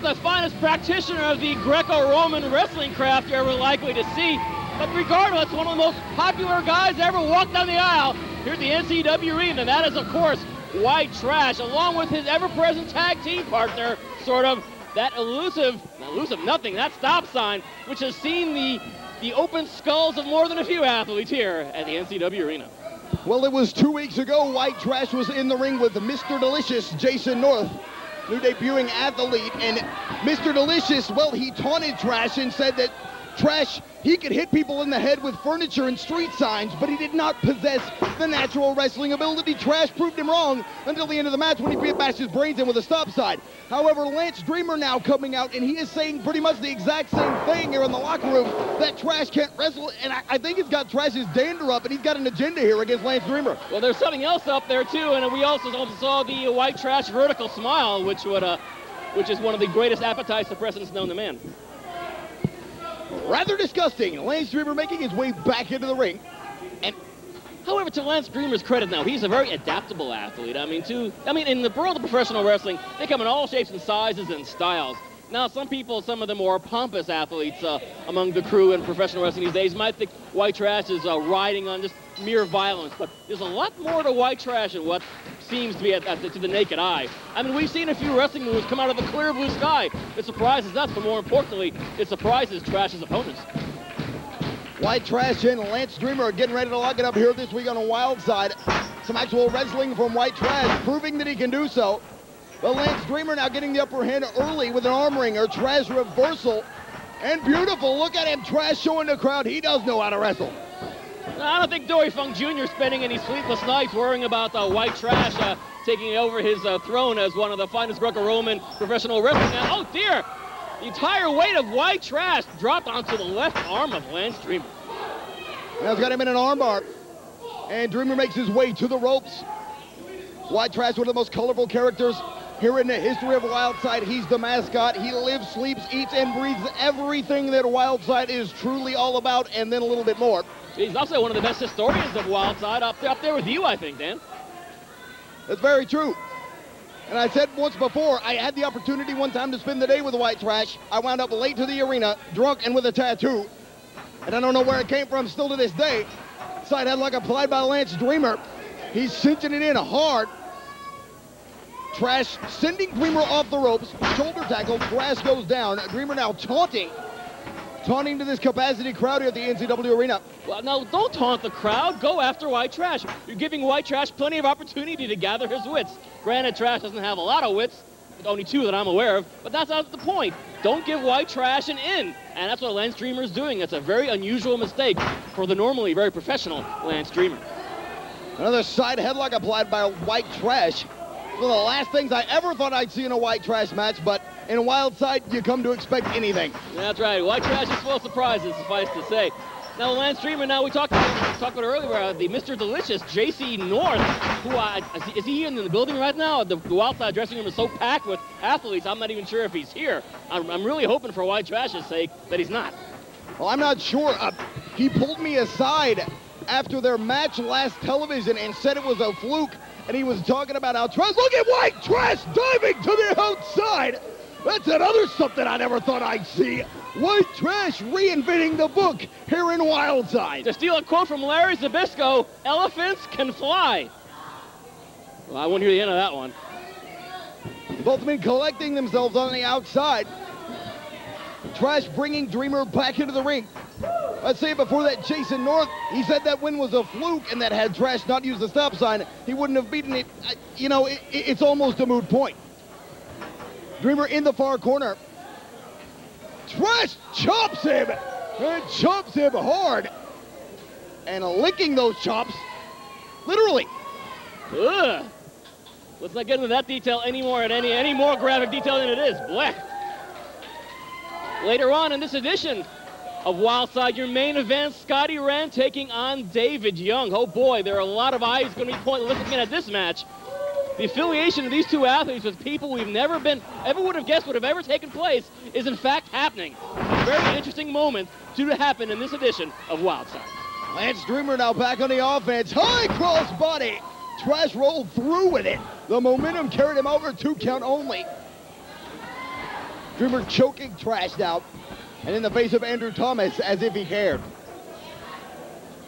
the finest practitioner of the Greco-Roman wrestling craft you're ever likely to see. But regardless, one of the most popular guys ever walked down the aisle here at the NCW Arena, and that is, of course, White Trash, along with his ever-present tag team partner, sort of, that elusive nothing, that stop sign, which has seen the open skulls of more than a few athletes here at the NCW Arena. Well, it was 2 weeks ago, White Trash was in the ring with Mr. Delicious, Jason North, new debuting athlete, and Mr. Delicious, well, he taunted Trash and said that Trash, he could hit people in the head with furniture and street signs, but he did not possess the natural wrestling ability. Trash proved him wrong until the end of the match when he bashed his brains in with a stop sign. However, Lance Dreamer now coming out, and he is saying pretty much the exact same thing here in the locker room, that Trash can't wrestle, and I think it's got Trash's dander up, and he's got an agenda here against Lance Dreamer. Well, there's something else up there, too, and we also saw the White Trash vertical smile, which is one of the greatest appetite suppressants known to man. Rather disgusting. Lance Dreamer making his way back into the ring. And however, to Lance Dreamer's credit now, he's a very adaptable athlete. I mean, in the world of professional wrestling, they come in all shapes and sizes and styles. Now, some of the more pompous athletes among the crew in professional wrestling these days might think White Trash is riding on just mere violence, but there's a lot more to White Trash than what seems to be to the naked eye. I mean, we've seen a few wrestling moves come out of the clear blue sky. It surprises us, but more importantly, it surprises Trash's opponents. White Trash and Lance Dreamer are getting ready to lock it up here this week on a Wild Side. Some actual wrestling from White Trash, proving that he can do so. But Lance Dreamer now getting the upper hand early with an arm wringer. Trash reversal. And beautiful. Look at him. Trash showing the crowd he does know how to wrestle. I don't think Dory Funk Jr. spending any sleepless nights worrying about White Trash taking over his throne as one of the finest Greco-Roman professional wrestling. Oh, dear. The entire weight of White Trash dropped onto the left arm of Lance Dreamer. Now he's got him in an armbar. And Dreamer makes his way to the ropes. White Trash, one of the most colorful characters here in the history of Wildside. He's the mascot. He lives, sleeps, eats, and breathes everything that Wildside is truly all about, and then a little bit more. He's also one of the best historians of Wildside, up there with you, I think, Dan. That's very true. And I said once before, I had the opportunity one time to spend the day with White Trash. I wound up late to the arena, drunk and with a tattoo. And I don't know where it came from still to this day. Side headlock applied by Lance Dreamer. He's cinching it in hard. Trash sending Dreamer off the ropes. Shoulder tackle. Trash goes down. Dreamer now taunting to this capacity crowd here at the NCW Arena. Well, no, don't taunt the crowd. Go after White Trash. You're giving White Trash plenty of opportunity to gather his wits. Granted, Trash doesn't have a lot of wits, only two that I'm aware of, but that's not the point. Don't give White Trash an in, and that's what Lance Dreamer is doing. That's a very unusual mistake for the normally very professional Lance Dreamer. Another side headlock applied by White Trash. One of the last things I ever thought I'd see in a White Trash match, but in Wildside, you come to expect anything. That's right. White Trash is full of surprises, suffice to say. Now, Lance Dreamer, now we talked about earlier, the Mr. Delicious, J.C. North, who, is he in the building right now? The Wildside dressing room is so packed with athletes, I'm not even sure if he's here. I'm really hoping for White Trash's sake that he's not. Well, I'm not sure. He pulled me aside after their match last television and said it was a fluke, and he was talking about how Trash, look at White Trash diving to the outside. That's another something I never thought I'd see. White Trash reinventing the book here in Wildside. To steal a quote from Larry Zbyszko, elephants can fly. Well, I won't hear the end of that one. Both men collecting themselves on the outside. Trash bringing Dreamer back into the ring. Let's say before that, Jason North, he said that win was a fluke and that had Trash not used the stop sign, he wouldn't have beaten it. You know, it's almost a moot point. Dreamer in the far corner. Trash chops him and chops him hard. And licking those chops, literally. Ugh. Let's not get into that detail anymore, any more graphic detail than it is. Blech. Later on in this edition of Wildside, your main event, Scotty Wren taking on David Young. Oh boy, there are a lot of eyes going to be looking at this match. The affiliation of these two athletes with people we've never would have guessed would have ever taken place is in fact happening. A very interesting moment to happen in this edition of Wildside. Lance Dreamer now back on the offense. High cross body. Trash rolled through with it. The momentum carried him over, 2 count only. Dreamer choking Trash out. And in the face of Andrew Thomas, as if he cared.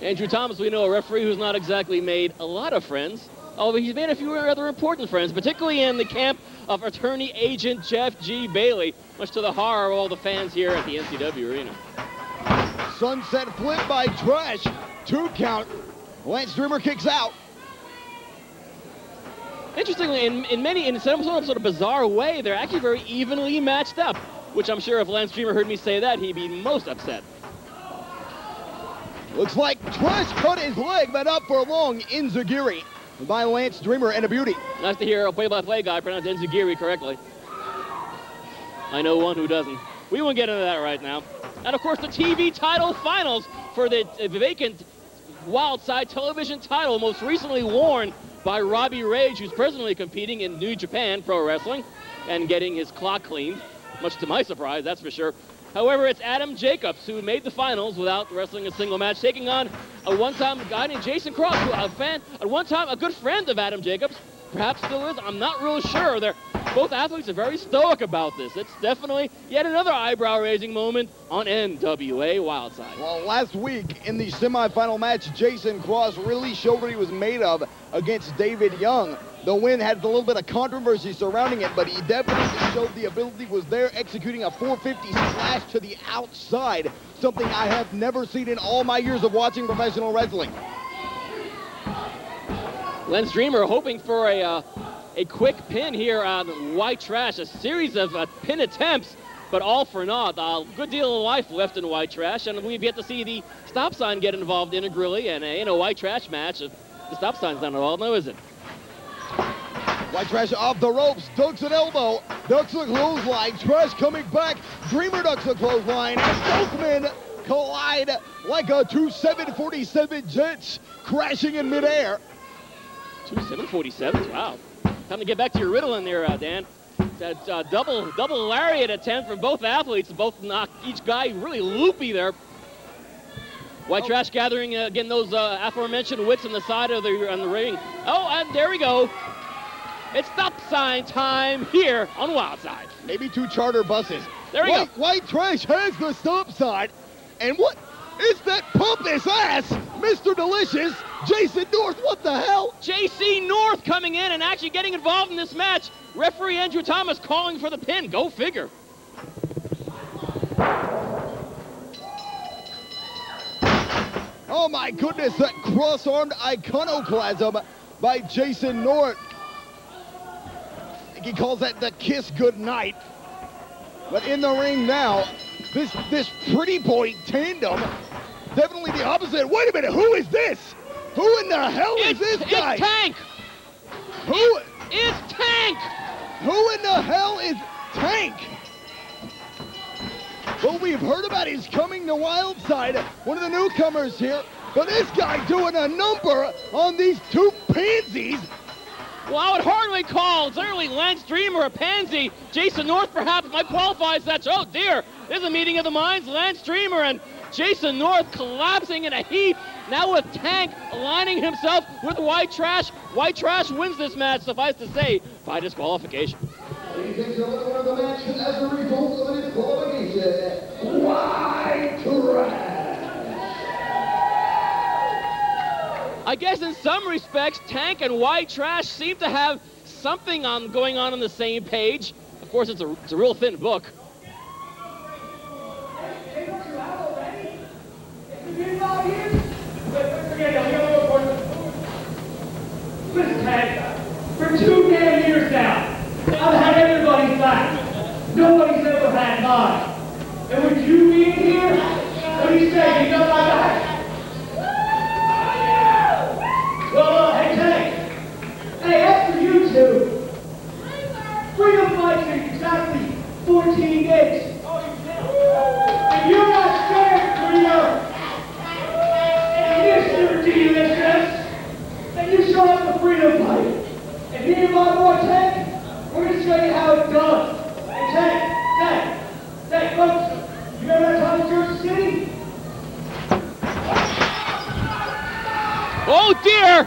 Andrew Thomas, we know, a referee who's not exactly made a lot of friends, although he's made a few rather important friends, particularly in the camp of attorney agent Jeff G. Bailey, much to the horror of all the fans here at the NCW Arena. Sunset flip by Trash. 2 count. Lance Dreamer kicks out. Interestingly, in some sort of bizarre way, they're actually very evenly matched up, which I'm sure if Lance Dreamer heard me say that, he'd be most upset. Looks like Trash cut his leg, but up for long. Enziguri by Lance Dreamer, and a beauty. Nice to hear a play-by-play guy pronounce Enziguri correctly. I know one who doesn't. We won't get into that right now. And of course, the TV title finals for the vacant Wildside television title, most recently worn by Robbie Rage, who's presently competing in New Japan Pro Wrestling and getting his clock cleaned, much to my surprise, that's for sure. However, it's Adam Jacobs who made the finals without wrestling a single match, taking on a one-time guy named Jason Cross, who at one time a good friend of Adam Jacobs, perhaps still is. I'm not real sure. Both athletes are very stoic about this. It's definitely yet another eyebrow-raising moment on NWA Wildside. Well, last week in the semifinal match, Jason Cross really showed what he was made of against David Young. The win had a little bit of controversy surrounding it, but he definitely showed the ability was there, executing a 450 splash to the outside, something I have never seen in all my years of watching professional wrestling. Lance Dreamer hoping for a quick pin here on White Trash, a series of pin attempts, but all for naught. A good deal of life left in White Trash, and we've yet to see the stop sign get involved integrally, and in a White Trash match, the stop sign's not involved, no, is it? White Trash off the ropes, ducks an elbow, ducks a clothesline, Trash coming back, Dreamer ducks a clothesline, and both men collide like a 747 jets crashing in midair. 747s, wow. Time to get back to your Ritalin there, Dan. That double lariat attempt from both athletes, both knocked each guy really loopy there. White Trash gathering again those aforementioned wits on the side of the ring. Oh, and there we go. It's stop sign time here on Wildside. Maybe 2 charter buses. There we go. White Trash has the stop sign, and what is that pompous ass, Mr. Delicious, Jason North? What the hell? JC North coming in and actually getting involved in this match. Referee Andrew Thomas calling for the pin. Go figure. Oh my goodness, that cross-armed iconoclasm by Jason North. I think he calls that the kiss goodnight. But in the ring now, this pretty boy tandem, definitely the opposite. Wait a minute, who is this? Who in the hell is this guy? It's Tank. It's Tank. Who in the hell is Tank? Well, we've heard about his coming to Wildside, one of the newcomers here, but this guy doing a number on these 2 pansies. Well, I would hardly call certainly Lance Dreamer a pansy. Jason North perhaps might qualify as such. Oh dear, there's a meeting of the minds. Lance Dreamer and Jason North collapsing in a heap. Now with Tank aligning himself with White Trash. White Trash wins this match, suffice to say, by disqualification. Ladies and gentlemen, of the match as a result of a disqualification, White Trash. I guess in some respects, Tank and White Trash seem to have something going on the same page. Of course, it's a real thin book. Listen, Tank, for 2 damn years now, I've had everybody's back. Nobody's ever had mine. And with you being here, what do you say? You got my back? Well, hey, Tank. Hey, as for you 2, freedom fights in exactly 14 days. If you're not scared, Freedom, Mr. Delicious, then you show up the freedom fight. And me and my boy Tank, we're going to show you how it's done. Hey, Tank, folks, you remember that time in Jersey City? Oh dear!